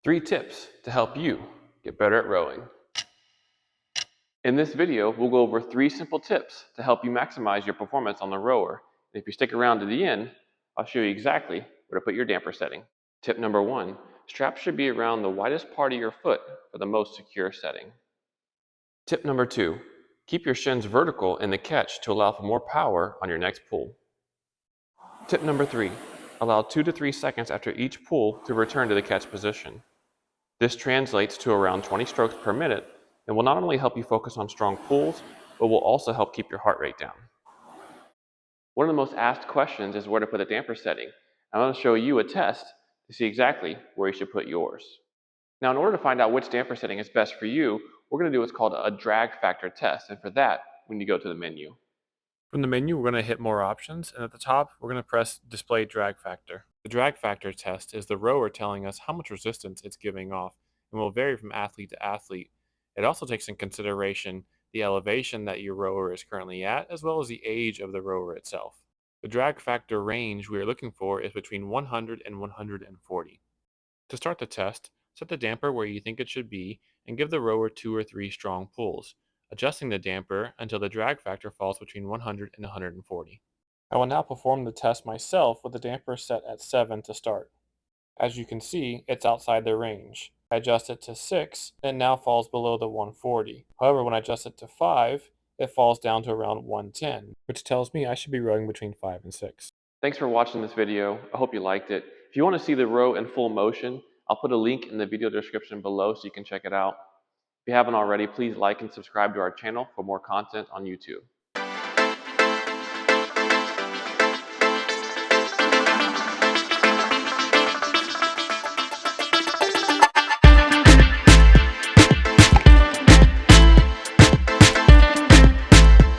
3 tips to help you get better at rowing. In this video, we'll go over 3 simple tips to help you maximize your performance on the rower. And if you stick around to the end, I'll show you exactly where to put your damper setting. Tip number 1, straps should be around the widest part of your foot for the most secure setting. Tip number 2, keep your shins vertical in the catch to allow for more power on your next pull. Tip number 3, allow 2 to 3 seconds after each pull to return to the catch position. This translates to around 20 strokes per minute and will not only help you focus on strong pulls, but will also help keep your heart rate down. One of the most asked questions is where to put the damper setting. I'm going to show you a test to see exactly where you should put yours. Now, in order to find out which damper setting is best for you, we're going to do what's called a drag factor test, and for that, we need to go to the menu. From the menu, we're going to hit more options, and at the top, we're going to press display drag factor. The drag factor test is the rower telling us how much resistance it's giving off and will vary from athlete to athlete. It also takes in consideration the elevation that your rower is currently at, as well as the age of the rower itself. The drag factor range we are looking for is between 100 and 140. To start the test, set the damper where you think it should be and give the rower 2 or 3 strong pulls, adjusting the damper until the drag factor falls between 100 and 140. I will now perform the test myself with the damper set at 7 to start. As you can see, it's outside the range. I adjust it to 6, and it now falls below the 140. However, when I adjust it to 5, it falls down to around 110, which tells me I should be rowing between 5 and 6. Thanks for watching this video. I hope you liked it. If you want to see the row in full motion, I'll put a link in the video description below so you can check it out. If you haven't already, please like and subscribe to our channel for more content on YouTube.